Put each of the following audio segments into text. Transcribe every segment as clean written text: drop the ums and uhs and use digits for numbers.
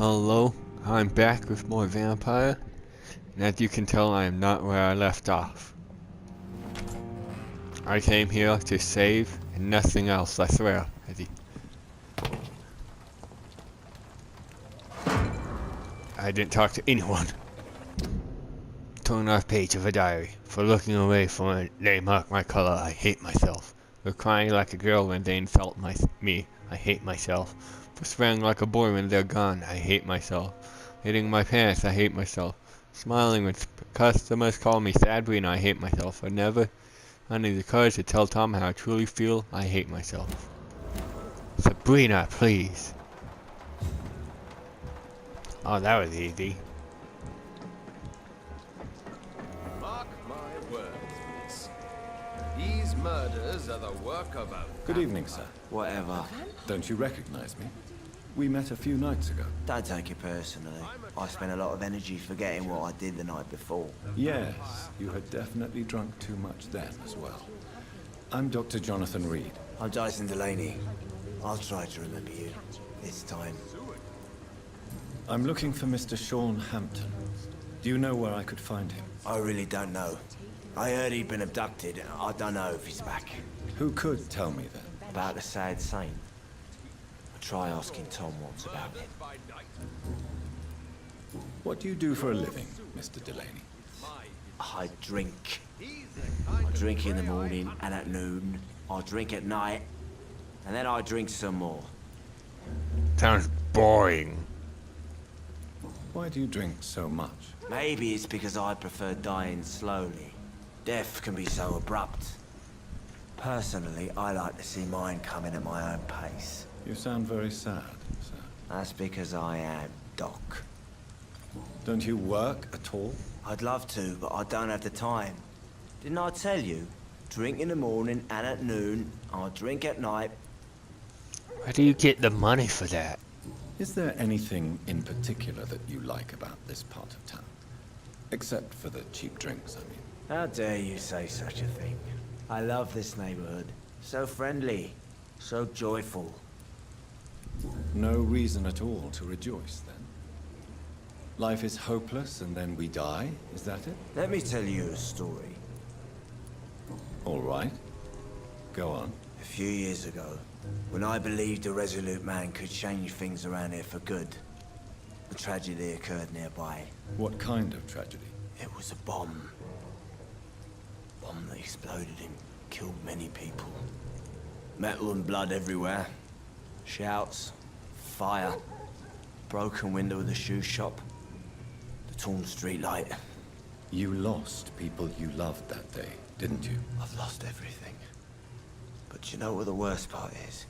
Hello, I'm back with more Vampyr, and as you can tell I am not where I left off. I came here to save, and nothing else, I swear. I didn't talk to anyone. Torn off page of a diary. For looking away from it, they mark my color, I hate myself. For crying like a girl when they insult me, I hate myself. For swearing like a boy when they're gone, I hate myself. Hitting my pants, I hate myself. Smiling when customers call me Sabrina, I hate myself. For never finding the courage to tell Tom how I truly feel, I hate myself. Sabrina, please. Oh, that was easy. Mark my words, miss. These murders are the work of a... Good evening, sir. Whatever. Don't you recognize me? We met a few nights ago. Don't take it personally. I spent a lot of energy forgetting what I did the night before. Yes, you had definitely drunk too much then as well. I'm Dr. Jonathan Reed. I'm Jason Delaney. I'll try to remember you. This time. I'm looking for Mr. Sean Hampton. Do you know where I could find him? I really don't know. I heard he'd been abducted. I don't know if he's back. Who could tell me then? About the sad saint. I'll try asking Tom once about it. What do you do for a living, Mr. Delaney? I drink. I drink in the morning and at noon. I drink at night. And then I drink some more. Sounds boring. Why do you drink so much? Maybe it's because I prefer dying slowly. Death can be so abrupt. Personally, I like to see mine coming at my own pace. You sound very sad, sir. That's because I am Doc. Don't you work at all? I'd love to, but I don't have the time. Didn't I tell you? Drink in the morning and at noon. I drink at night. Where do you get the money for that? Is there anything in particular that you like about this part of town? Except for the cheap drinks, I mean. How dare you say such a thing? I love this neighborhood. So friendly. So joyful. No reason at all to rejoice, then? Life is hopeless and then we die, is that it? Let me tell you a story. All right. Go on. A few years ago, when I believed a resolute man could change things around here for good, a tragedy occurred nearby. What kind of tragedy? It was a bomb. Bomb that exploded and killed many people. Metal and blood everywhere. Shouts, fire, broken window of the shoe shop, the torn street light. You lost people you loved that day, didn't you? I've lost everything. But you know what the worst part is?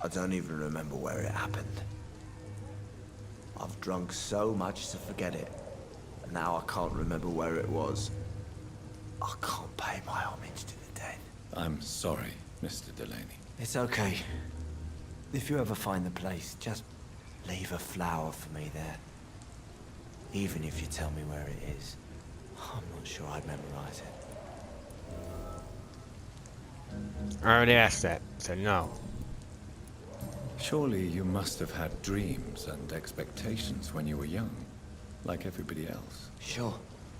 I don't even remember where it happened. I've drunk so much to forget it. And now I can't remember where it was. I can't pay my homage to the dead. I'm sorry, Mr. Delaney. It's okay. If you ever find the place, just leave a flower for me there. Even if you tell me where it is. I'm not sure I'd memorize it. I already asked that, so no. Surely you must have had dreams and expectations when you were young, like everybody else. Sure.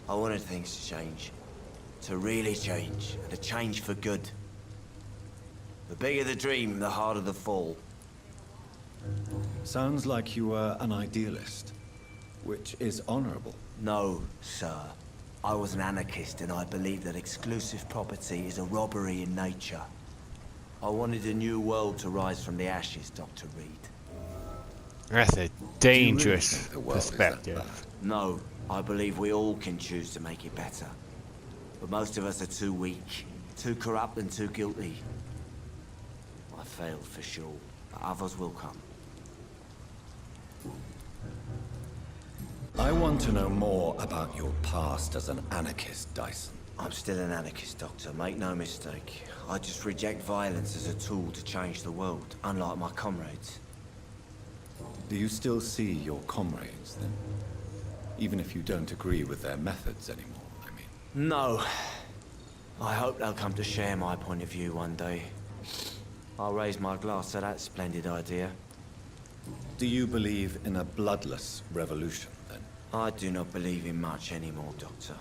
I wanted things to change. To really change, and to change for good. The bigger the dream, the harder the fall. Sounds like you were an idealist, which is honorable. No, sir. I was an anarchist and I believed that exclusive property is a robbery in nature. I wanted a new world to rise from the ashes, Dr. Reed. That's a dangerous the world is that perspective. bad? No, I believe we all can choose to make it better. But most of us are too weak, too corrupt and too guilty. I failed for sure, but others will come. I want to know more about your past as an anarchist, Dyson. I'm still an anarchist, Doctor, make no mistake. I just reject violence as a tool to change the world, unlike my comrades. Do you still see your comrades, then? Even if you don't agree with their methods anymore, I mean. No. I hope they'll come to share my point of view one day. I'll raise my glass to that splendid idea. Do you believe in a bloodless revolution, then? I do not believe in much anymore, Doctor.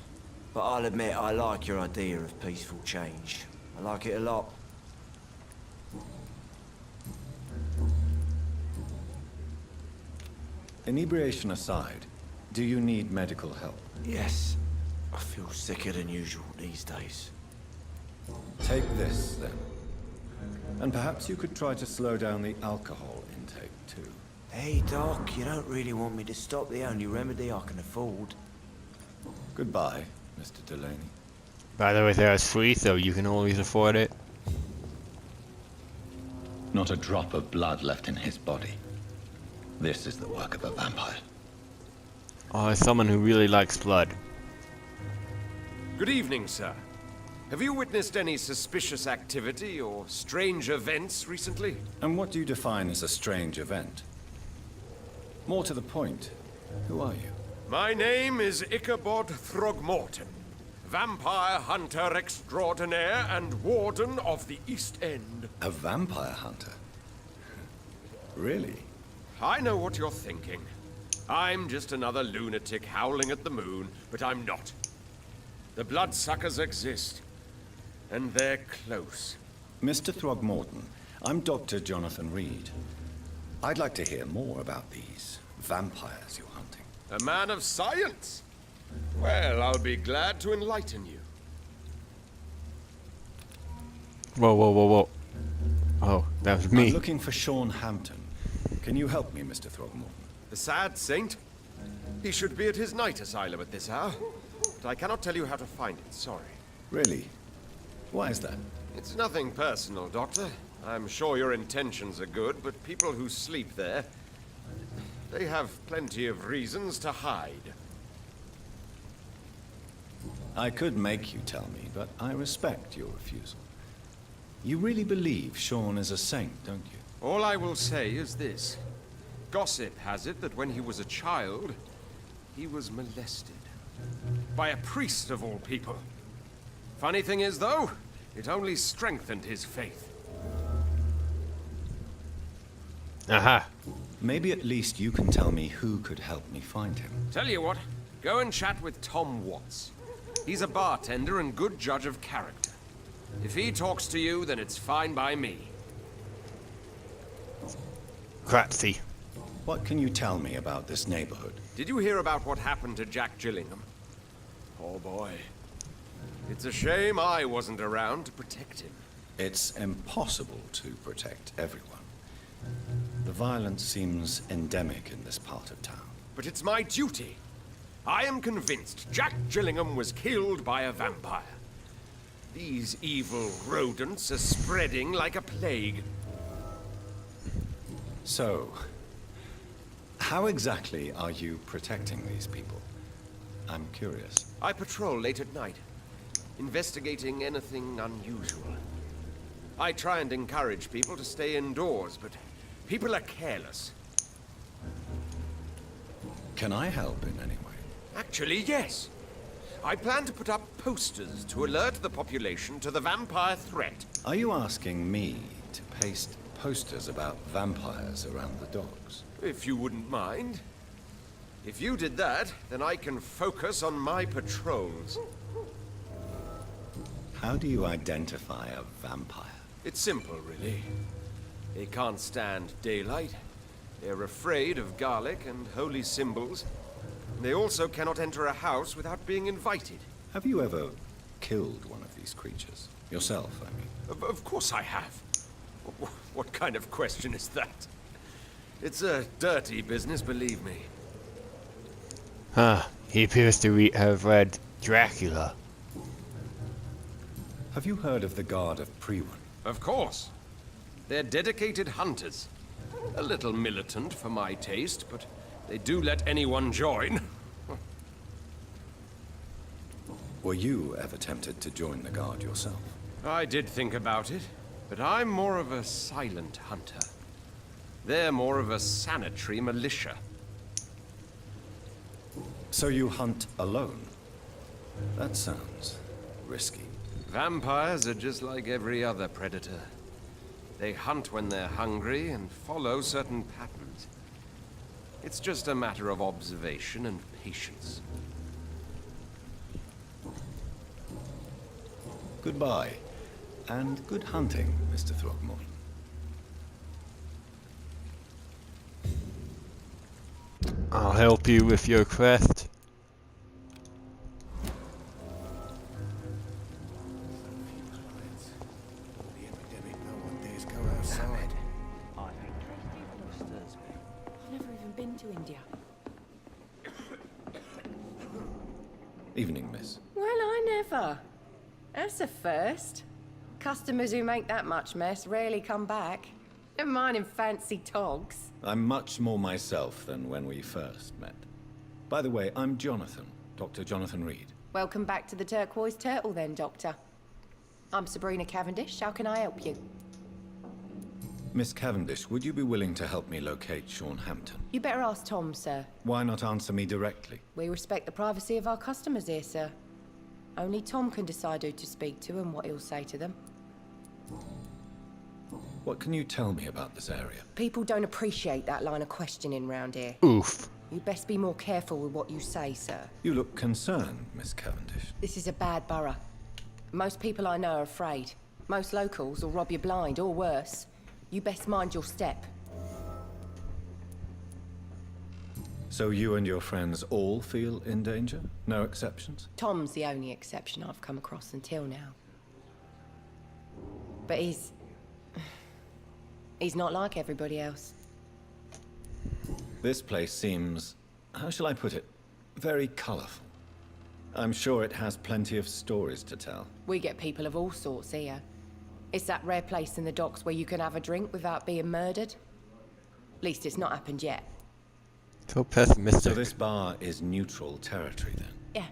But I'll admit I like your idea of peaceful change. I like it a lot. Inebriation aside, do you need medical help? Yes. I feel sicker than usual these days. Take this, then. And perhaps you could try to slow down the alcohol intake, too. Hey, Doc, you don't really want me to stop the only remedy I can afford. Goodbye, Mr. Delaney. By the way, that's free, so you can always afford it. Not a drop of blood left in his body. This is the work of a vampire. Oh, as someone who really likes blood. Good evening, sir. Have you witnessed any suspicious activity or strange events recently? And what do you define as a strange event? More to the point, who are you? My name is Ichabod Throgmorton, vampire hunter extraordinaire and warden of the East End. A vampire hunter? Really? I know what you're thinking. I'm just another lunatic howling at the moon, but I'm not. The bloodsuckers exist, and they're close. Mr. Throgmorton, I'm Dr. Jonathan Reed. I'd like to hear more about these vampires you're hunting. A man of science? Well, I'll be glad to enlighten you. Whoa, whoa, whoa, whoa. Oh, that was me. I'm looking for Sean Hampton. Can you help me, Mr. Throgmorton? The sad saint? He should be at his night asylum at this hour. But I cannot tell you how to find it, sorry. Really? Why is that? It's nothing personal, Doctor. I'm sure your intentions are good, but people who sleep there, they have plenty of reasons to hide. I could make you tell me, but I respect your refusal. You really believe Sean is a saint, don't you? All I will say is this. Gossip has it that when he was a child, he was molested. By a priest of all people. Funny thing is, though, it only strengthened his faith. Aha. Maybe at least you can tell me who could help me find him. Tell you what, go and chat with Tom Watts. He's a bartender and good judge of character. If he talks to you, then it's fine by me. Cratsy. What can you tell me about this neighborhood? Did you hear about what happened to Jack Gillingham? Oh boy. It's a shame I wasn't around to protect him. It's impossible to protect everyone. The violence seems endemic in this part of town. But it's my duty. I am convinced Jack Gillingham was killed by a vampire. These evil rodents are spreading like a plague. So, how exactly are you protecting these people? I'm curious. I patrol late at night, investigating anything unusual. I try and encourage people to stay indoors, but people are careless. Can I help in any way? Actually, yes. I plan to put up posters to alert the population to the vampire threat. Are you asking me to paste posters about vampires around the docks? If you wouldn't mind. If you did that, then I can focus on my patrols. How do you identify a vampire? It's simple, really. They can't stand daylight. They're afraid of garlic and holy symbols. They also cannot enter a house without being invited. Have you ever killed one of these creatures? Yourself, I mean. Of course I have. What kind of question is that? It's a dirty business, believe me. Huh. He appears to have read Dracula. Have you heard of the Guard of Priwen? Of course. They're dedicated hunters. A little militant for my taste, but they do let anyone join. Were you ever tempted to join the Guard yourself? I did think about it, but I'm more of a silent hunter. They're more of a sanitary militia. So you hunt alone? That sounds risky. Vampires are just like every other predator. They hunt when they're hungry and follow certain patterns. It's just a matter of observation and patience. Goodbye, and good hunting, Mr. Throckmorton. I'll help you with your quest. I've never even been to India. Evening, miss. Well, I never. That's a first. Customers who make that much mess rarely come back. Never mind in fancy togs. I'm much more myself than when we first met. By the way, I'm Jonathan, Dr. Jonathan Reed. Welcome back to the Turquoise Turtle then, Doctor. I'm Sabrina Cavendish. How can I help you? Miss Cavendish, would you be willing to help me locate Sean Hampton? You better ask Tom, sir. Why not answer me directly? We respect the privacy of our customers here, sir. Only Tom can decide who to speak to and what he'll say to them. What can you tell me about this area? People don't appreciate that line of questioning round here. Oof. You best be more careful with what you say, sir. You look concerned, Miss Cavendish. This is a bad borough. Most people I know are afraid. Most locals will rob you blind, or worse. You best mind your step. So you and your friends all feel in danger? No exceptions? Tom's the only exception I've come across until now. But he's not like everybody else. This place seems, how shall I put it, very colorful. I'm sure it has plenty of stories to tell. We get people of all sorts here. It's that rare place in the docks where you can have a drink without being murdered. At least it's not happened yet. So pessimistic. So this bar is neutral territory then? Yeah.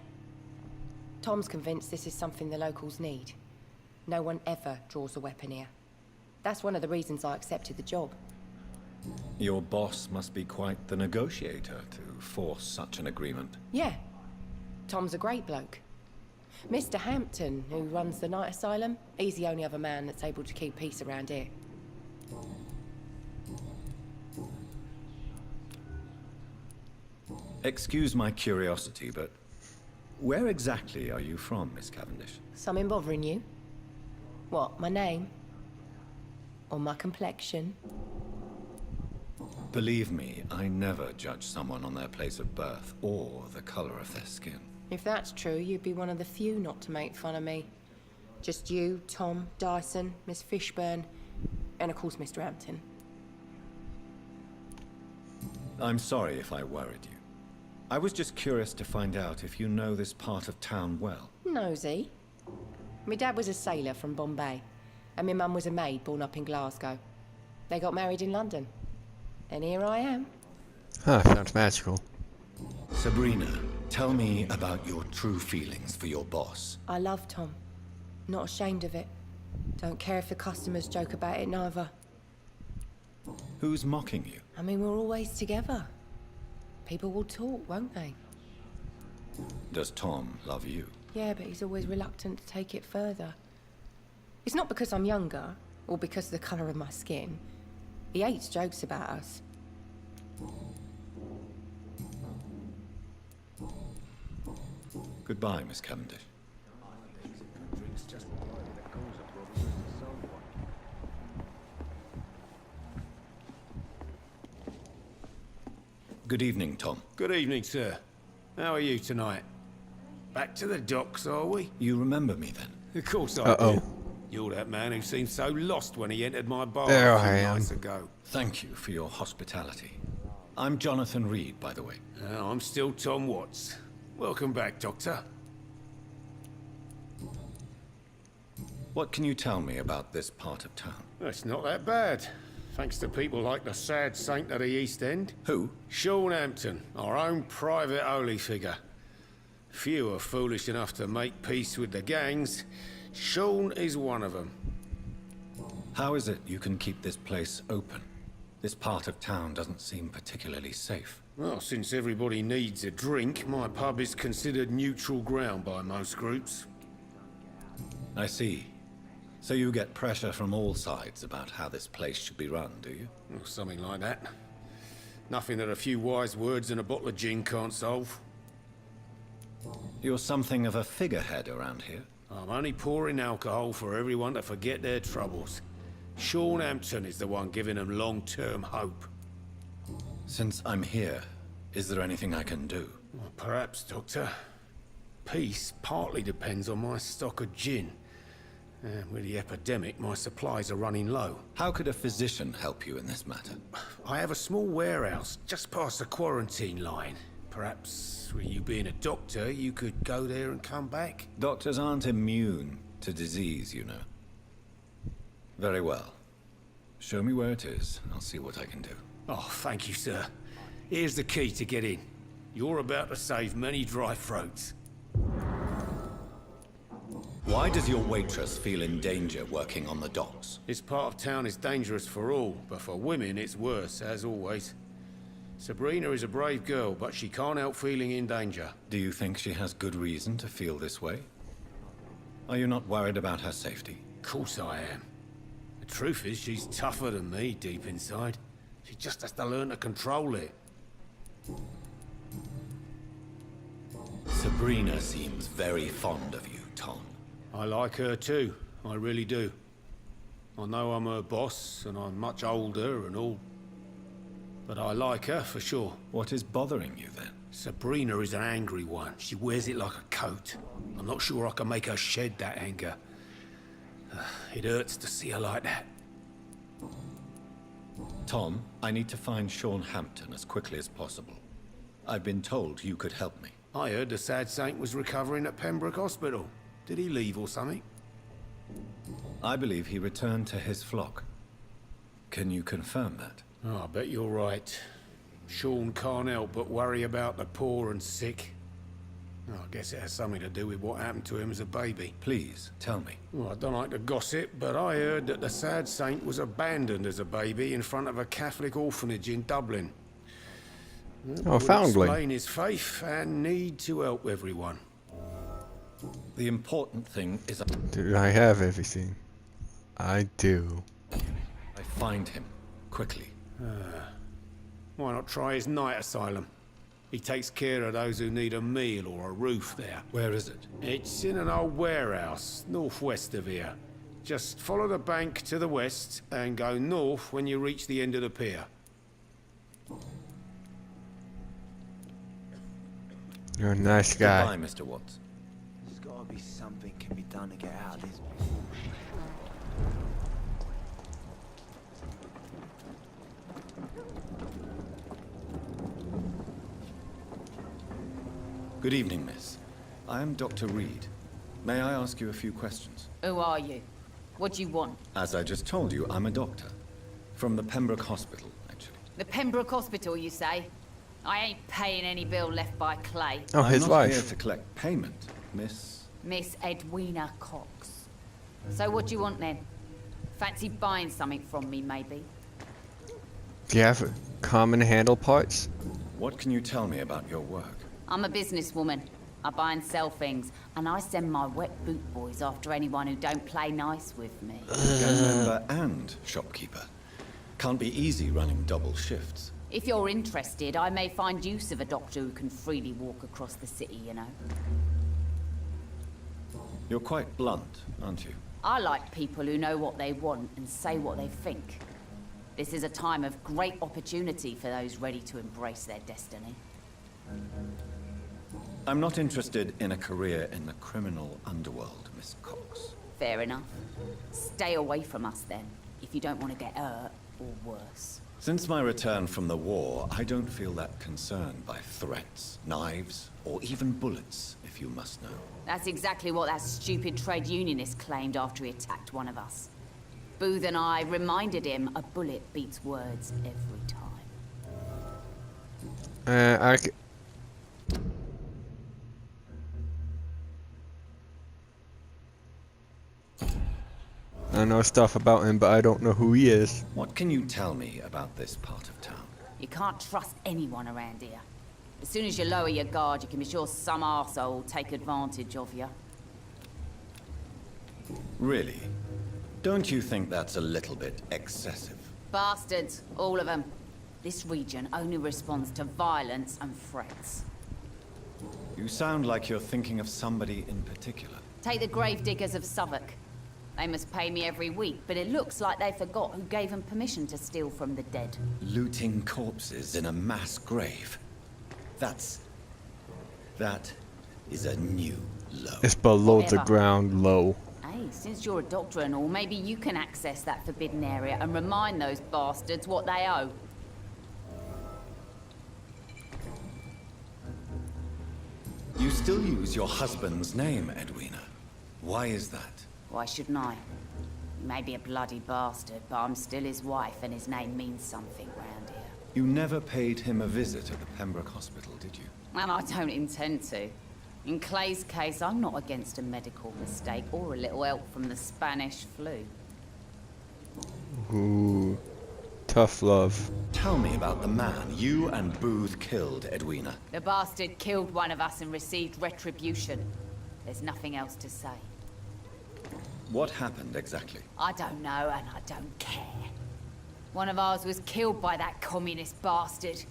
Tom's convinced this is something the locals need. No one ever draws a weapon here. That's one of the reasons I accepted the job. Your boss must be quite the negotiator to force such an agreement. Yeah. Tom's a great bloke. Mr. Hampton, who runs the night asylum, he's the only other man that's able to keep peace around here. Excuse my curiosity, but where exactly are you from, Miss Cavendish? Something bothering you? What, my name? Or my complexion? Believe me, I never judge someone on their place of birth or the color of their skin. If that's true, you'd be one of the few not to make fun of me. Just you, Tom, Dyson, Miss Fishburne, and of course Mr. Hampton. I'm sorry if I worried you. I was just curious to find out if you know this part of town well. Nosy. My dad was a sailor from Bombay, and my mum was a maid born up in Glasgow. They got married in London. And here I am. Huh, sounds magical. Sabrina, tell me about your true feelings for your boss. I love Tom. Not ashamed of it. Don't care if the customers joke about it neither. Who's mocking you? I mean, we're always together. People will talk, won't they? Does Tom love you? Yeah, but he's always reluctant to take it further. It's not because I'm younger, or because of the colour of my skin. He hates jokes about us. Goodbye, Miss Cavendish. Good evening, Tom. Good evening, sir. How are you tonight? Back to the docks, are we? You remember me then? Of course I Uh-oh. do. You're that man who seemed so lost when he entered my bar There a few I am. nights ago. Thank you for your hospitality. I'm Jonathan Reed, by the way. I'm still Tom Watts. Welcome back, Doctor. What can you tell me about this part of town? It's not that bad. Thanks to people like the sad saint of the East End. Who? Sean Hampton, our own private holy figure. Few are foolish enough to make peace with the gangs. Sean is one of them. How is it you can keep this place open? This part of town doesn't seem particularly safe. Well, since everybody needs a drink, my pub is considered neutral ground by most groups. I see. So you get pressure from all sides about how this place should be run, do you? Or something like that. Nothing that a few wise words and a bottle of gin can't solve. You're something of a figurehead around here. I'm only pouring alcohol for everyone to forget their troubles. Sean Hampton is the one giving them long-term hope. Since I'm here, is there anything I can do? Well, perhaps, Doctor. Peace partly depends on my stock of gin. With the epidemic, my supplies are running low. How could a physician help you in this matter? I have a small warehouse just past the quarantine line. Perhaps, with you being a doctor, you could go there and come back? Doctors aren't immune to disease, you know. Very well. Show me where it is. I'll see what I can do. Oh, thank you, sir. Here's the key to get in. You're about to save many dry throats. Why does your waitress feel in danger working on the docks? This part of town is dangerous for all, but for women it's worse, as always. Sabrina is a brave girl, but she can't help feeling in danger. Do you think she has good reason to feel this way? Are you not worried about her safety? Of course I am. The truth is, she's tougher than me deep inside. She just has to learn to control it. Sabrina seems very fond of you, Tom. I like her too, I really do. I know I'm her boss, and I'm much older and all. But I like her for sure. What is bothering you then? Sabrina is an angry one. She wears it like a coat. I'm not sure I can make her shed that anger. It hurts to see her like that. Tom, I need to find Sean Hampton as quickly as possible. I've been told you could help me. I heard the sad saint was recovering at Pembroke Hospital. Did he leave or something? I believe he returned to his flock. Can you confirm that? Oh, I bet you're right. Sean can't help but worry about the poor and sick. Oh, I guess it has something to do with what happened to him as a baby. Please, tell me. Well, I don't like to gossip, but I heard that the sad saint was abandoned as a baby in front of a Catholic orphanage in Dublin. Oh, foundling. Explain his faith and need to help everyone. The important thing is Do I have everything? I do. I find him quickly. Why not try his night asylum? He takes care of those who need a meal or a roof there. Where is it? It's in an old warehouse, northwest of here. Just follow the bank to the west and go north when you reach the end of the pier. You're a nice guy. Goodbye, Mr. Watts. There's gotta be something can be done to get out of this. Good evening, miss. I am Dr. Reed. May I ask you a few questions? Who are you? What do you want? As I just told you, I'm a doctor. From the Pembroke Hospital, actually. The Pembroke Hospital, you say? I ain't paying any bill left by Clay. Oh, his I'm not here wife. to collect payment, miss. Miss Edwina Cox. So what do you want then? Fancy buying something from me, maybe? Do you have common handle parts? What can you tell me about your work? I'm a businesswoman. I buy and sell things, and I send my wet boot boys after anyone who don't play nice with me. Gang member and shopkeeper. Can't be easy running double shifts. If you're interested, I may find use of a doctor who can freely walk across the city, you know. You're quite blunt, aren't you? I like people who know what they want and say what they think. This is a time of great opportunity for those ready to embrace their destiny. I'm not interested in a career in the criminal underworld, Miss Cox. Fair enough. Stay away from us then, if you don't want to get hurt or worse. Since my return from the war, I don't feel that concerned by threats, knives, or even bullets, if you must know. That's exactly what that stupid trade unionist claimed after he attacked one of us. Booth and I reminded him a bullet beats words every time. I know stuff about him, but I don't know who he is. What can you tell me about this part of town? You can't trust anyone around here. As soon as you lower your guard, you can be sure some arsehole will take advantage of you. Really? Don't you think that's a little bit excessive? Bastards, all of them. This region only responds to violence and threats. You sound like you're thinking of somebody in particular. Take the gravediggers of Southwark. They must pay me every week, but it looks like they forgot who gave them permission to steal from the dead. Looting corpses in a mass grave. That is a new low. It's below the Whatever. ground low. Hey, since you're a doctor and all, maybe you can access that forbidden area and remind those bastards what they owe. You still use your husband's name, Edwina. Why is that? Why shouldn't I? He may be a bloody bastard, but I'm still his wife and his name means something round here. You never paid him a visit at the Pembroke Hospital, did you? And I don't intend to. In Clay's case, I'm not against a medical mistake or a little help from the Spanish flu. Ooh. Tough love. Tell me about the man you and Booth killed, Edwina. The bastard killed one of us and received retribution. There's nothing else to say. What happened exactly? I don't know and I don't care. One of ours was killed by that communist bastard,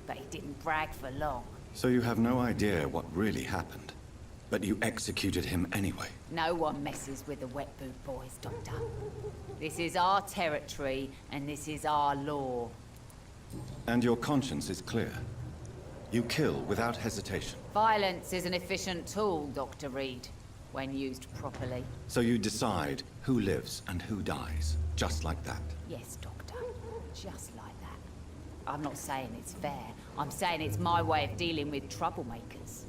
but he didn't brag for long. So you have no idea what really happened, but you executed him anyway. No one messes with the wet boot boys, Doctor. This is our territory and this is our law. And your conscience is clear. You kill without hesitation. Violence is an efficient tool, Dr. Reed, when used properly. So you decide who lives and who dies, just like that. Yes, Doctor. Just like that. I'm not saying it's fair. I'm saying it's my way of dealing with troublemakers.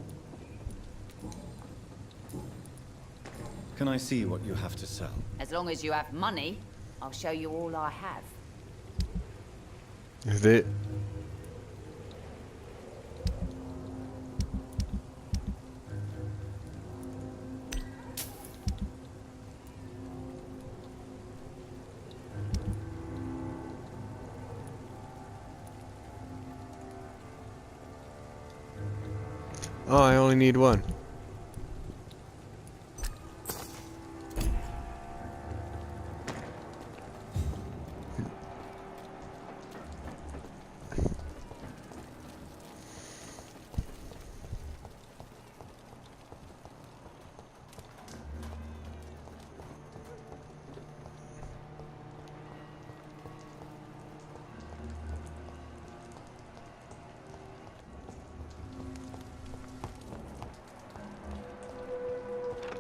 Can I see what you have to sell? As long as you have money, I'll show you all I have. Is it? Oh, I only need one.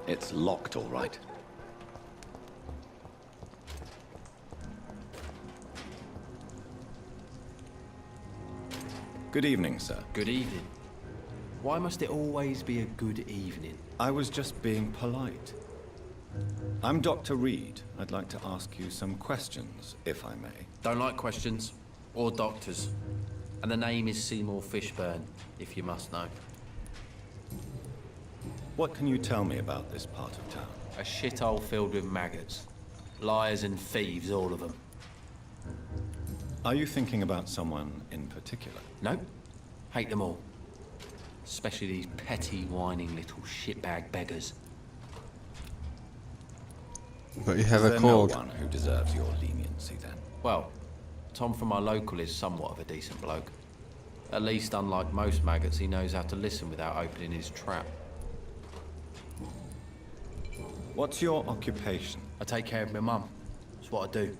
It's locked, all right. Good evening, sir. Good evening. Why must it always be a good evening? I was just being polite. I'm Dr. Reed. I'd like to ask you some questions, if I may. Don't like questions. Or doctors. And the name is Seymour Fishburne, if you must know. What can you tell me about this part of town? A shithole filled with maggots. Liars and thieves, all of them. Are you thinking about someone in particular? Nope. Hate them all. Especially these petty, whining little shitbag beggars. But you have Is a there cold. no one who deserves your leniency, then? Well, Tom from our local is somewhat of a decent bloke. At least, unlike most maggots, he knows how to listen without opening his trap. What's your occupation? I take care of my mum. That's what I do.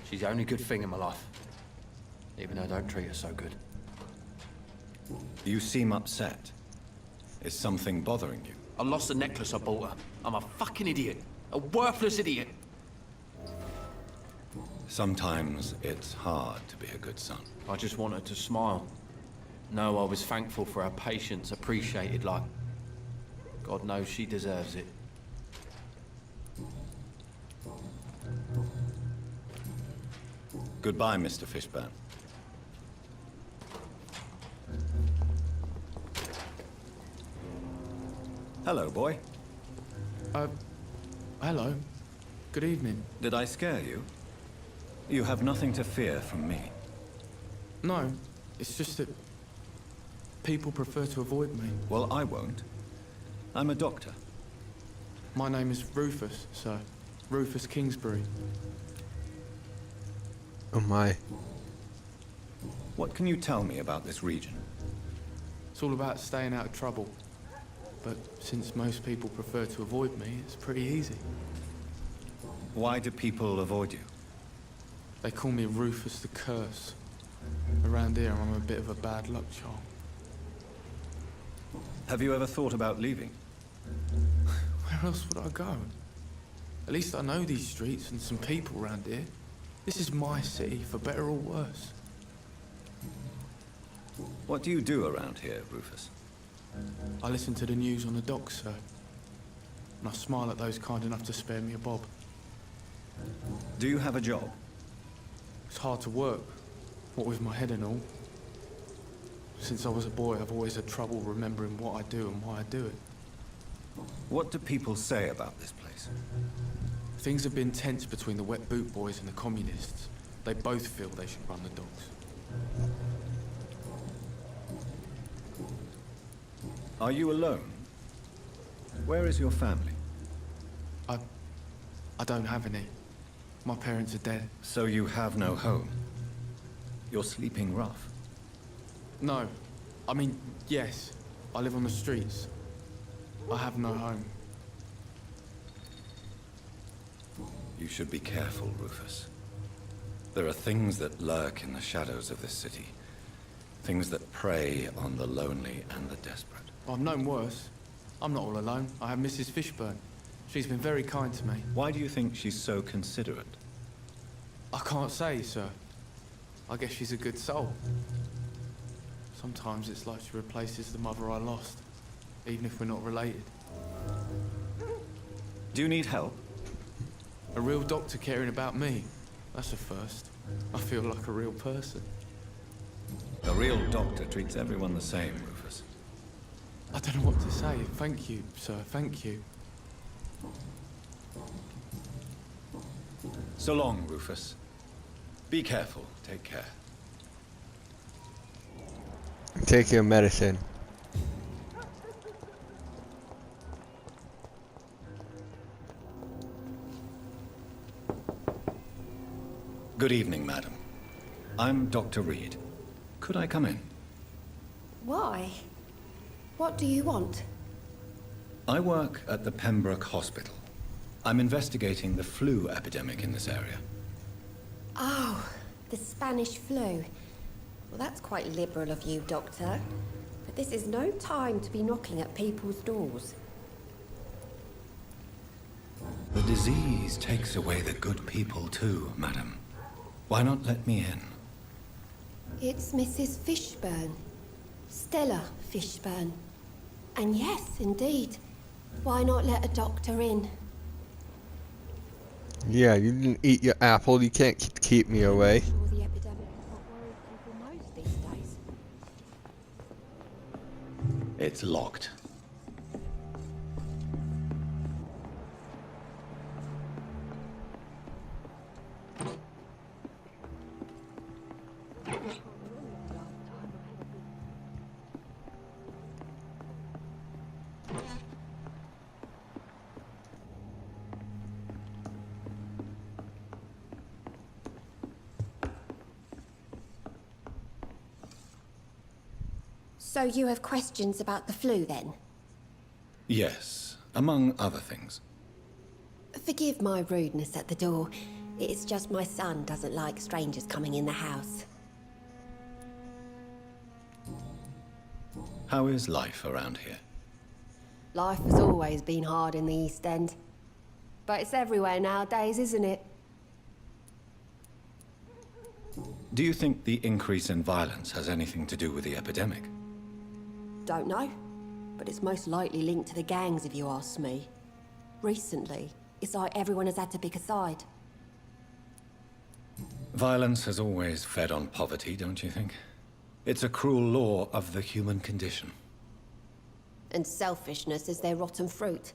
She's the only good thing in my life. Even though I don't treat her so good. You seem upset. Is something bothering you? I lost the necklace I bought her. I'm a fucking idiot. A worthless idiot. Sometimes it's hard to be a good son. I just want her to smile. No, I was thankful for her patience, appreciated like... God knows she deserves it. Goodbye, Mr. Fishburne. Hello, boy. Hello. Good evening. Did I scare you? You have nothing to fear from me. No, it's just that people prefer to avoid me. Well, I won't. I'm a doctor. My name is Rufus, sir. Rufus Kingsbury. Oh my. What can you tell me about this region? It's all about staying out of trouble. But since most people prefer to avoid me, it's pretty easy. Why do people avoid you? They call me Rufus the Curse. Around here, I'm a bit of a bad luck charm. Have you ever thought about leaving? Where else would I go? At least I know these streets and some people around here. This is my city, for better or worse. What do you do around here, Rufus? I listen to the news on the docks, sir. And I smile at those kind enough to spare me a bob. Do you have a job? It's hard to work, what with my head and all. Since I was a boy, I've always had trouble remembering what I do and why I do it. What do people say about this place? Things have been tense between the wet boot boys and the communists. They both feel they should run the docks. Are you alone? Where is your family? I don't have any. My parents are dead. So you have no home? You're sleeping rough? No. I mean, yes. I live on the streets. I have no home. You should be careful, Rufus. There are things that lurk in the shadows of this city. Things that prey on the lonely and the desperate. I've known worse. I'm not all alone. I have Mrs. Fishburne. She's been very kind to me. Why do you think she's so considerate? I can't say, sir. I guess she's a good soul. Sometimes it's like she replaces the mother I lost, even if we're not related. Do you need help? A real doctor caring about me. That's a first. I feel like a real person. A real doctor treats everyone the same, Rufus. I don't know what to say. Thank you, sir. Thank you. So long, Rufus. Be careful. Take care. Take your medicine. Good evening, madam. I'm Dr. Reed. Could I come in? Why? What do you want? I work at the Pembroke Hospital. I'm investigating the flu epidemic in this area. Oh, the Spanish flu. Well, that's quite liberal of you, Doctor. But this is no time to be knocking at people's doors. The disease takes away the good people too, madam. Why not let me in? It's Mrs. Fishburne. Stella Fishburne. And yes, indeed. Why not let a doctor in? Yeah, you didn't eat your apple. You can't keep me away. I'm sure the epidemic has not worried people most these days. It's locked. So you have questions about the flu, then? Yes, among other things. Forgive my rudeness at the door. It's just my son doesn't like strangers coming in the house. How is life around here? Life has always been hard in the East End. But it's everywhere nowadays, isn't it? Do you think the increase in violence has anything to do with the epidemic? Don't know. But it's most likely linked to the gangs, if you ask me. Recently, it's like everyone has had to pick a side. Violence has always fed on poverty, don't you think? It's a cruel law of the human condition. And selfishness is their rotten fruit.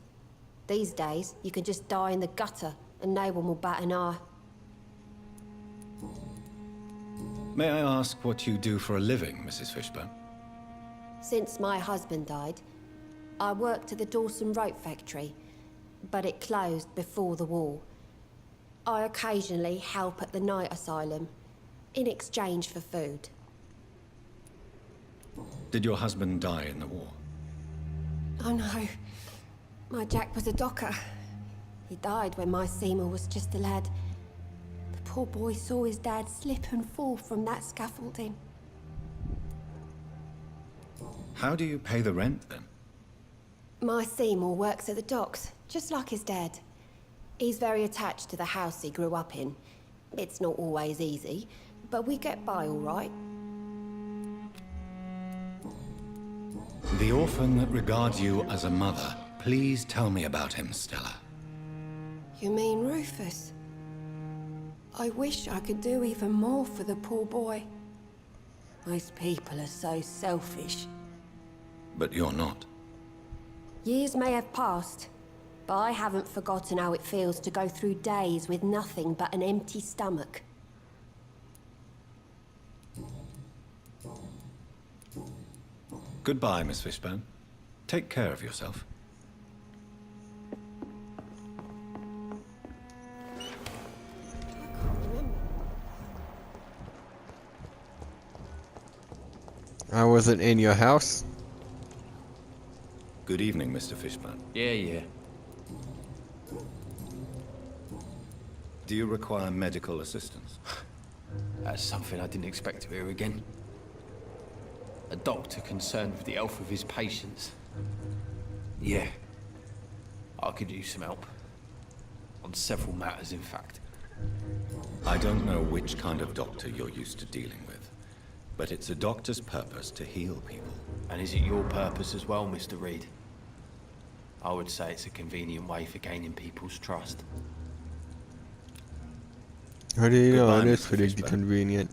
These days, you can just die in the gutter and no one will bat an eye. May I ask what you do for a living, Mrs. Fishburne? Since my husband died, I worked at the Dawson Rope Factory, but it closed before the war. I occasionally help at the night asylum, in exchange for food. Did your husband die in the war? Oh no. My Jack was a docker. He died when my Seymour was just a lad. The poor boy saw his dad slip and fall from that scaffolding. How do you pay the rent, then? My Seymour works at the docks, just like his dad. He's very attached to the house he grew up in. It's not always easy, but we get by all right. The orphan that regards you as a mother. Please tell me about him, Stella. You mean Rufus? I wish I could do even more for the poor boy. Most people are so selfish. But you're not. Years may have passed, but I haven't forgotten how it feels to go through days with nothing but an empty stomach. Goodbye, Miss Fishburne. Take care of yourself. I wasn't in your house. Good evening, Mr. Fishburne. Yeah. Do you require medical assistance? That's something I didn't expect to hear again. A doctor concerned with the health of his patients. Yeah. I could use some help. On several matters, in fact. I don't know which kind of doctor you're used to dealing with, but it's a doctor's purpose to heal people. And is it your purpose as well, Mr. Reed? I would say it's a convenient way for gaining people's trust. How do you know Goodbye, it is Mr. pretty Fishburne. convenient?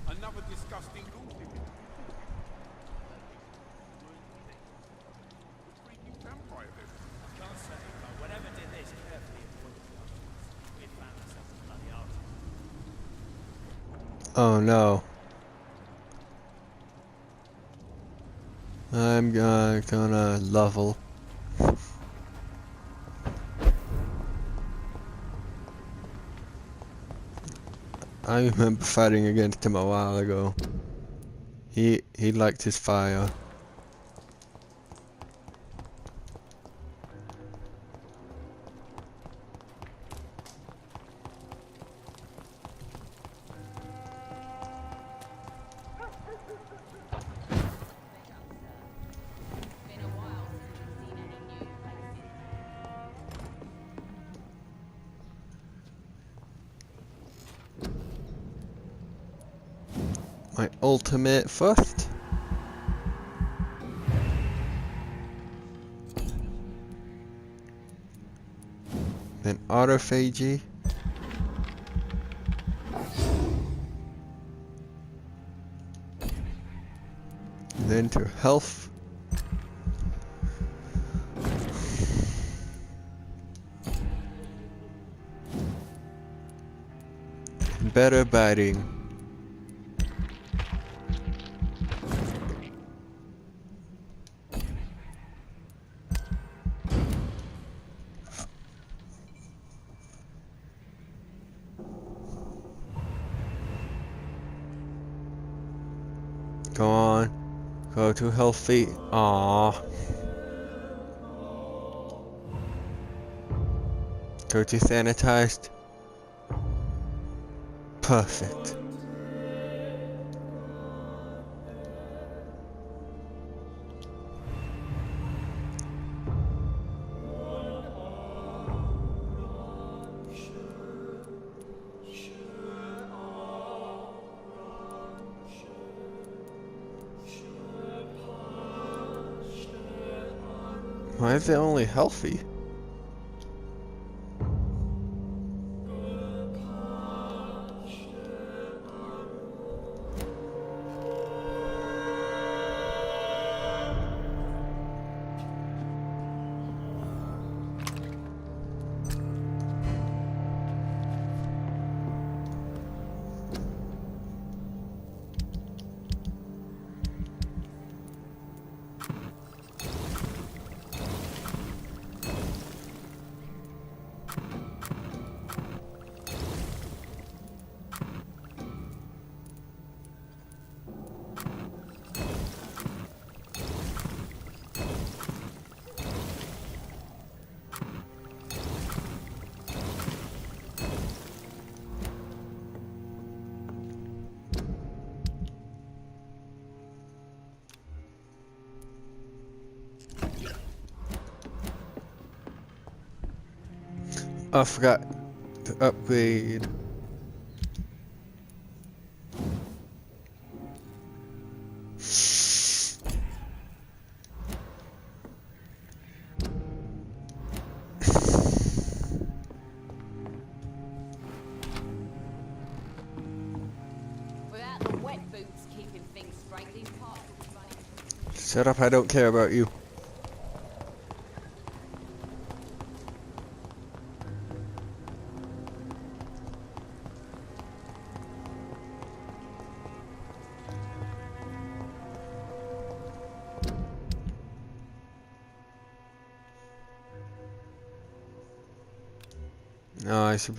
Another disgusting ghoul. Freaking vampire then. Can't say, but whatever did this carefully avoided the Allergies. We found ourselves a bloody artist. Oh no. I'm gonna level. I remember fighting against him a while ago. He liked his fire. My ultimate first. Then autophagy. Then to health. Better biting. Go on. Go to healthy. Aww. Go to sanitized. Perfect. Why is it only healthy? I forgot to upgrade. Without the wet boots keeping things straight, these parts will be running. Shut up, I don't care about you. No, I should.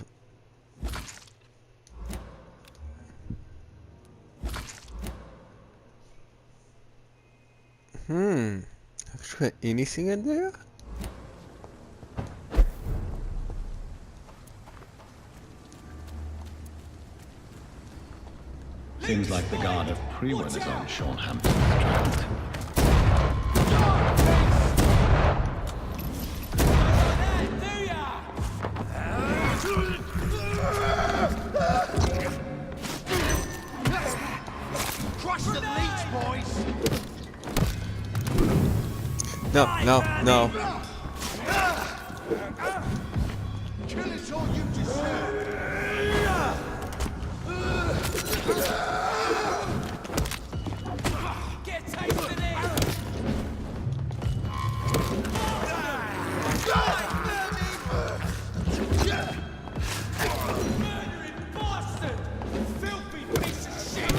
I could put anything in there? Seems like the guard of Prewin is on Sean Hampton's trail. Crush the leech, boys! No, no, no. Kill is all you deserve! Get a taste of this! Murdering bastard! Filthy piece of shit!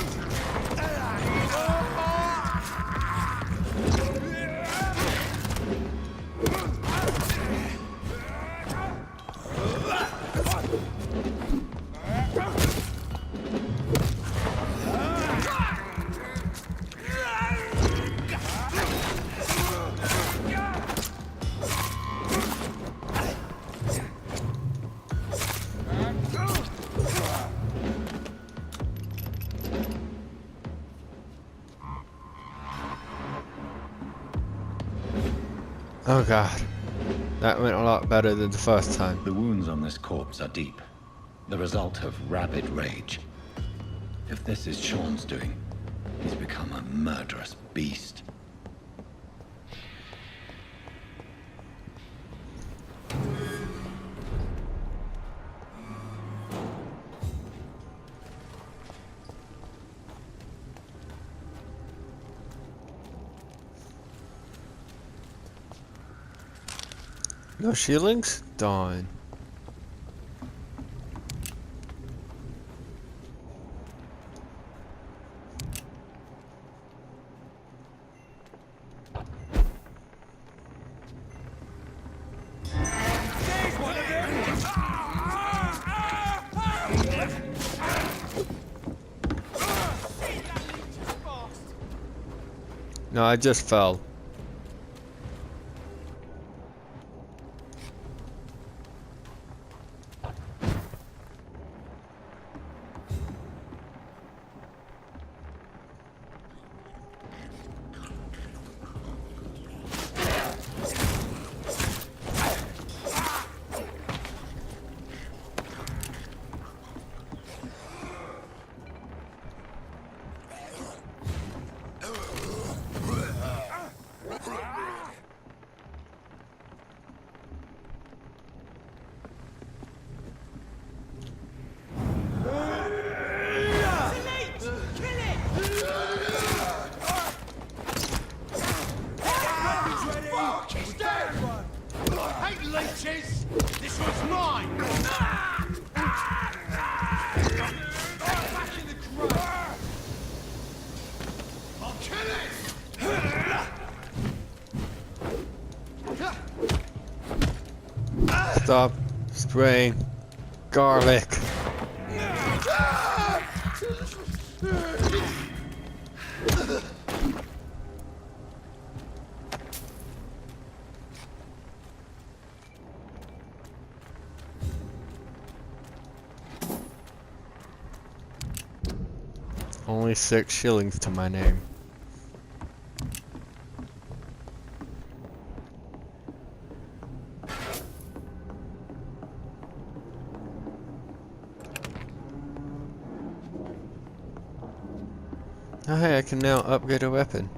Oh god. That went a lot better than the first time. The wounds on this corpse are deep, the result of rabid rage. If this is Sean's doing, he's become a murderous beast. No shillings? Darn. No, I just fell. This one's mine! Back in the grave! I'll kill it! Stop spraying garlic. Only 6 shillings to my name. Oh hey, I can now upgrade a weapon.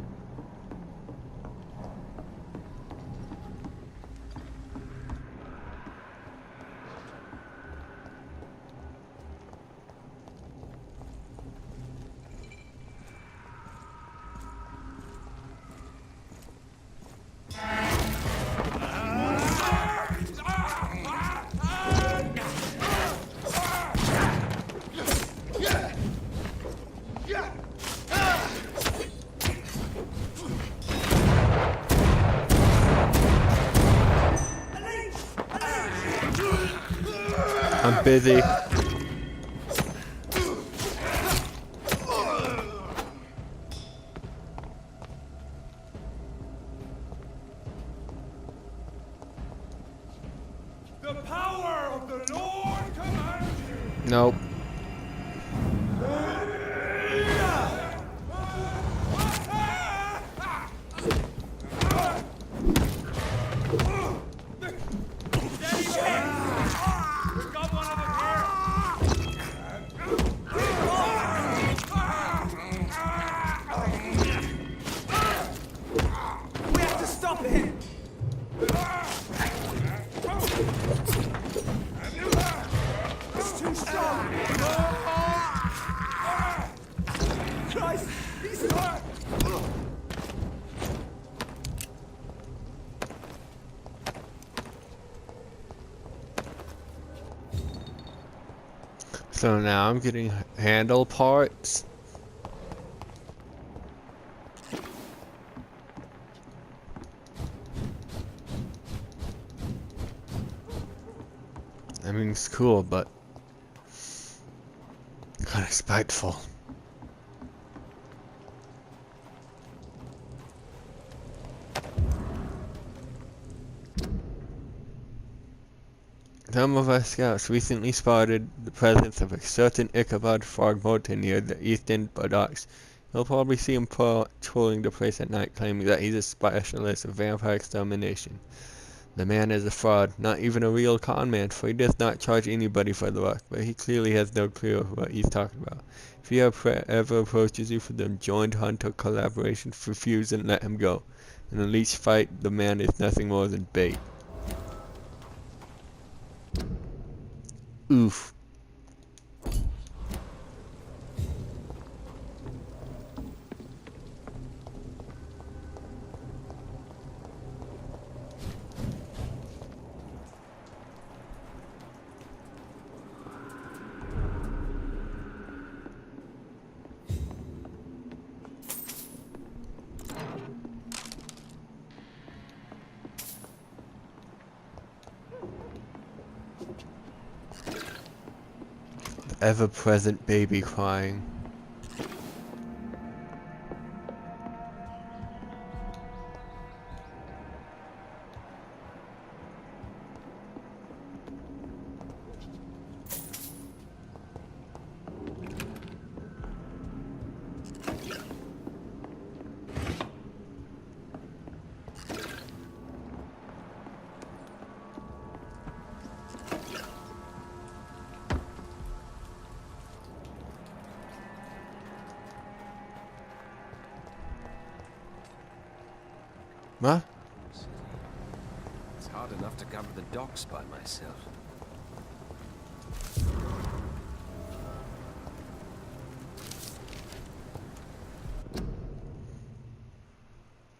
I'm busy. The power of the Lord commands you. Nope. We've got one of them here. We have to stop him. It's too strong. Christ, he's hurt. So now I'm getting handle parts. I mean, it's cool, but kind of spiteful. Some of our scouts recently spotted the presence of a certain Ichabod Frogmorton near the eastern buttocks. You'll probably see him patrolling the place at night, claiming that he's a specialist of vampire extermination. The man is a fraud, not even a real con man, for he does not charge anybody for the work, but he clearly has no clue of what he's talking about. If he ever approaches you for the joint hunt or collaboration, refuse and let him go. In a leech fight, the man is nothing more than bait. Oof. The ever-present baby crying. What? It's hard enough to cover the docks by myself.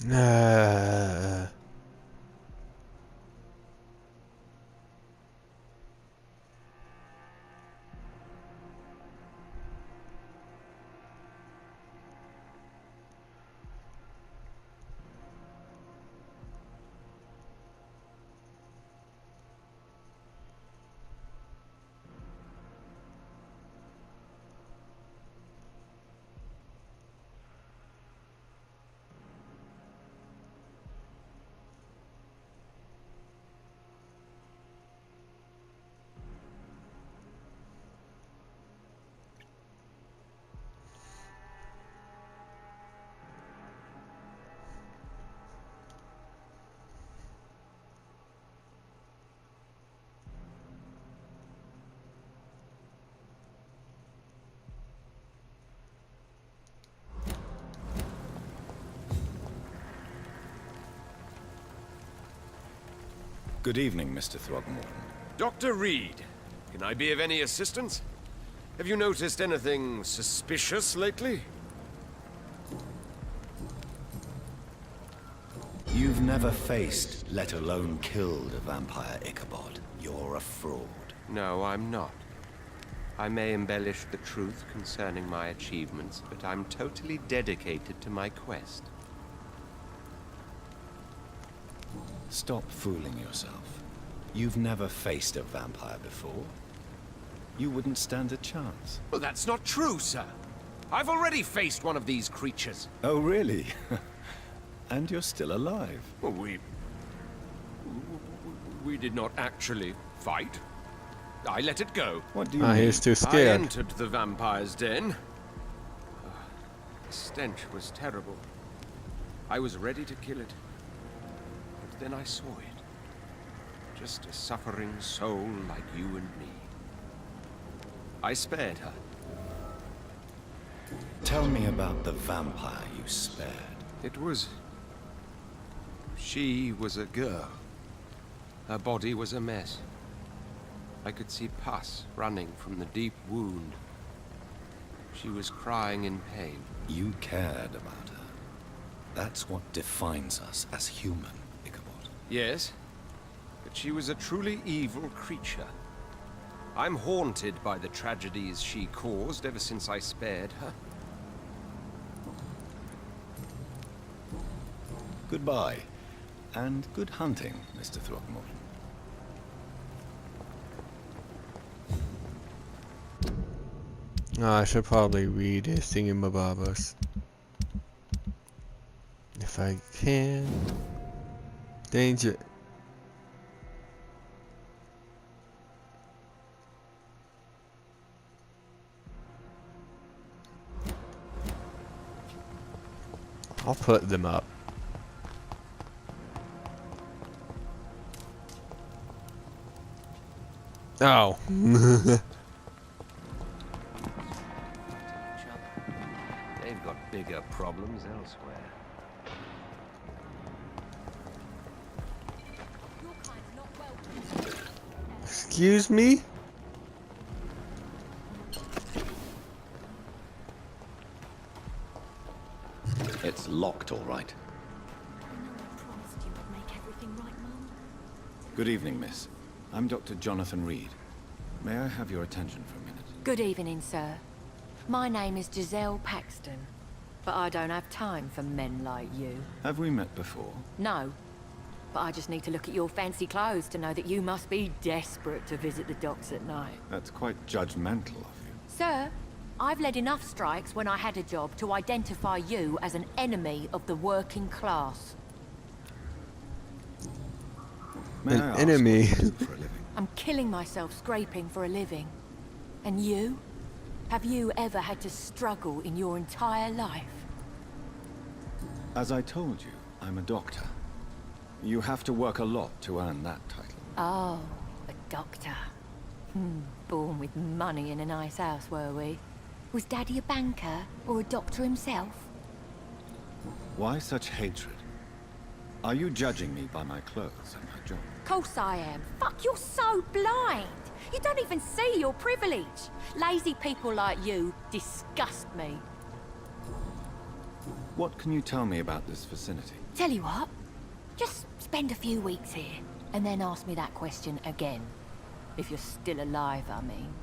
Nah. Good evening, Mr. Throgmorton. Dr. Reed, can I be of any assistance? Have you noticed anything suspicious lately? You've never faced, let alone killed, a vampire Ichabod. You're a fraud. No, I'm not. I may embellish the truth concerning my achievements, but I'm totally dedicated to my quest. Stop fooling yourself. You've never faced a vampire before. You wouldn't stand a chance. Well, that's not true, sir. I've already faced one of these creatures. Oh, really? And you're still alive. Well, we did not actually fight. I let it go. What do you mean? He's too I scared. entered the vampire's den. The stench was terrible. I was ready to kill it. But then I saw it. Just a suffering soul like you and me. I spared her. Tell me about the vampire you spared. It was... She was a girl. Her body was a mess. I could see pus running from the deep wound. She was crying in pain. You cared about her. That's what defines us as human, Ichabod. Yes, but she was a truly evil creature. I'm haunted by the tragedies she caused ever since I spared her. Goodbye, and good hunting, Mr. Throgmorton. I should probably read this thingamabobos. If I can. Danger. I'll put them up. Oh. They've got bigger problems elsewhere. Excuse me? It's locked, all right. Good evening, miss. I'm Dr. Jonathan Reed. May I have your attention for a minute? Good evening, sir. My name is Giselle Paxton, but I don't have time for men like you. Have we met before? No, but I just need to look at your fancy clothes to know that you must be desperate to visit the docks at night. That's quite judgmental of you. Sir, I've led enough strikes when I had a job to identify you as an enemy of the working class. May I An ask enemy. what you do for a living? I'm killing myself scraping for a living. And you? Have you ever had to struggle in your entire life? As I told you, I'm a doctor. You have to work a lot to earn that title. Oh, a doctor. Born with money in a nice house, were we? Was Daddy a banker or a doctor himself? Why such hatred? Are you judging me by my clothes and my job? Course I am. Fuck, you're so blind. You don't even see your privilege. Lazy people like you disgust me. What can you tell me about this vicinity? Tell you what, just spend a few weeks here, and then ask me that question again. If you're still alive, I mean.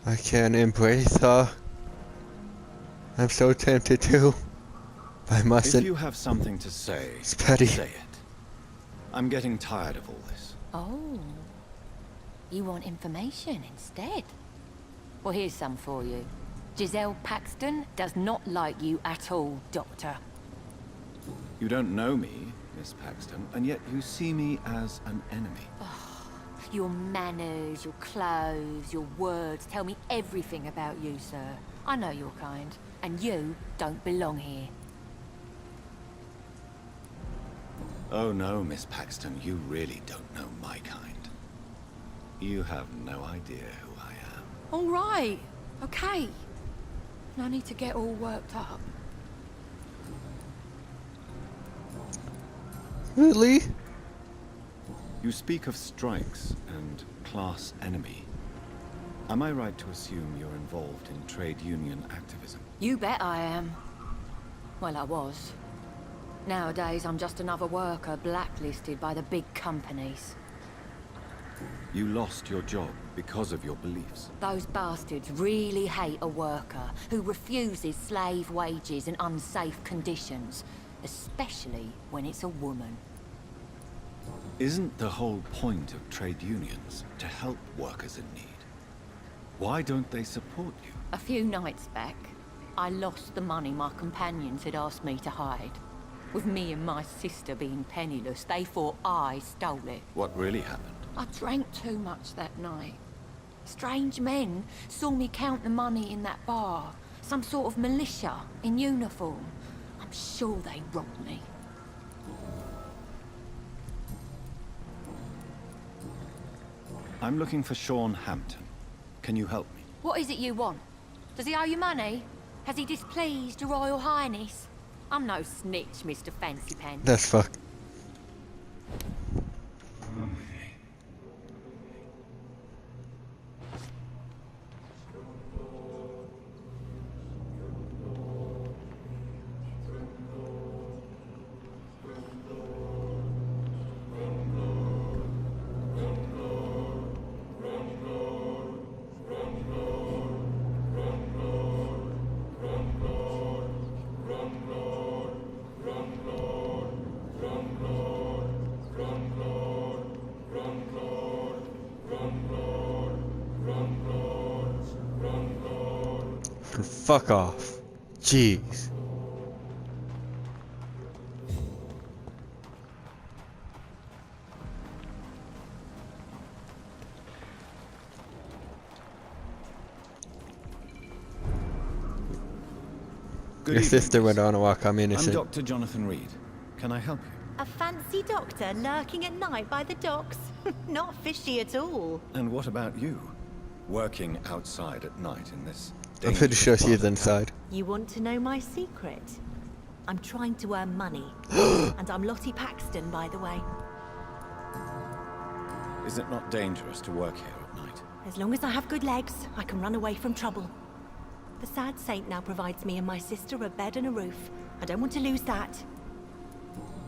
I can't embrace her. I'm so tempted to. I mustn't. If you have something to say, It's petty. say it. I'm getting tired of all this. Oh. You want information instead? Well, here's some for you. Giselle Paxton does not like you at all, Doctor. You don't know me, Miss Paxton, and yet you see me as an enemy. Your manners, your clothes, your words tell me everything about you, sir. I know your kind, and you don't belong here. Oh no, Miss Paxton, you really don't know my kind. You have no idea who I am. All right, okay. No need to get all worked up. Really? You speak of strikes and class enemy. Am I right to assume you're involved in trade union activism? You bet I am. Well, I was. Nowadays, I'm just another worker blacklisted by the big companies. You lost your job because of your beliefs. Those bastards really hate a worker who refuses slave wages and unsafe conditions, especially when it's a woman. Isn't the whole point of trade unions to help workers in need? Why don't they support you? A few nights back, I lost the money my companions had asked me to hide. With me and my sister being penniless, they thought I stole it. What really happened? I drank too much that night. Strange men saw me count the money in that bar. Some sort of militia in uniform. I'm sure they robbed me. I'm looking for Sean Hampton. Can you help me? What is it you want? Does he owe you money? Has he displeased your Royal Highness? I'm no snitch, Mr. Fancy Pants. That's fuck. Fuck off. Jeez. Good Your evening, sister went miss. on a walk. I'm I'm innocent. Dr. Jonathan Reed. Can I help you? A fancy doctor lurking at night by the docks? Not fishy at all. And what about you? Working outside at night in this I'm pretty sure she is dangerous inside. You want to know my secret? I'm trying to earn money. And I'm Lottie Paxton, by the way. part of- Is it not dangerous to work here at night? As long as I have good legs, I can run away from trouble. The sad saint now provides me and my sister a bed and a roof. I don't want to lose that.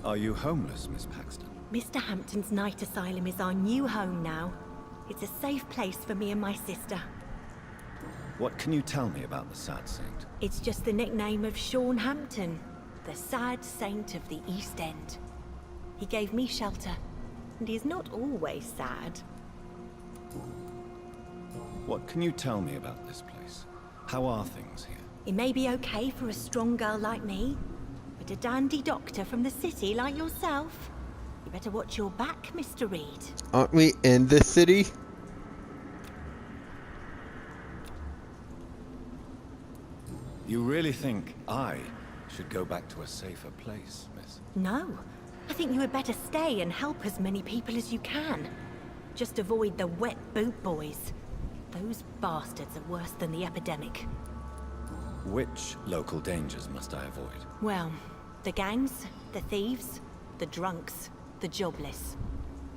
Are you homeless, Miss Paxton? Mr. Hampton's night asylum is our new home now. It's a safe place for me and my sister. What can you tell me about the Sad Saint? It's just the nickname of Sean Hampton, the sad saint of the East End. He gave me shelter, and he's not always sad. What can you tell me about this place? How are things here? It may be okay for a strong girl like me, but a dandy doctor from the city like yourself, you better watch your back, Mr. Reed. Aren't we in this city? You really think I should go back to a safer place, miss? No, I think you had better stay and help as many people as you can. Just avoid the wet boot boys. Those bastards are worse than the epidemic. Which local dangers must I avoid? Well, the gangs, the thieves, the drunks, the jobless.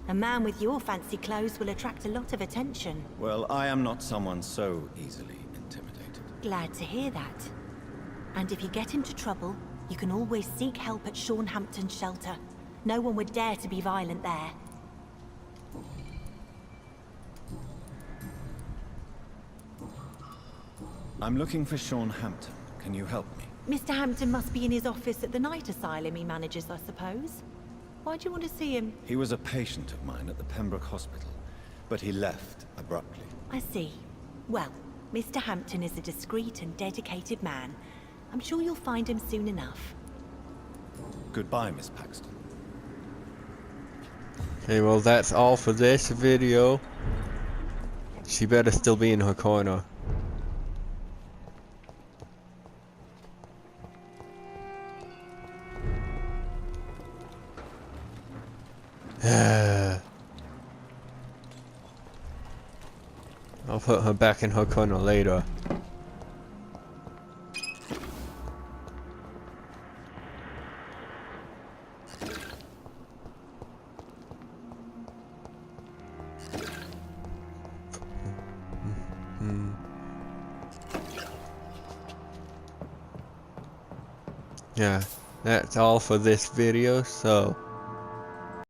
A man with your fancy clothes will attract a lot of attention. Well, I am not someone so easily intimidated. Glad to hear that. And if you get into trouble, you can always seek help at Sean Hampton's shelter. No one would dare to be violent there. I'm looking for Sean Hampton. Can you help me? Mr. Hampton must be in his office at the night asylum he manages, I suppose. Why do you want to see him? He was a patient of mine at the Pembroke Hospital, but he left abruptly. I see. Well, Mr. Hampton is a discreet and dedicated man. I'm sure you'll find him soon enough. Goodbye, Miss Paxton. Okay, well that's all for this video. She better still be in her corner. I'll put her back in her corner later. yeah, that's all for this video. So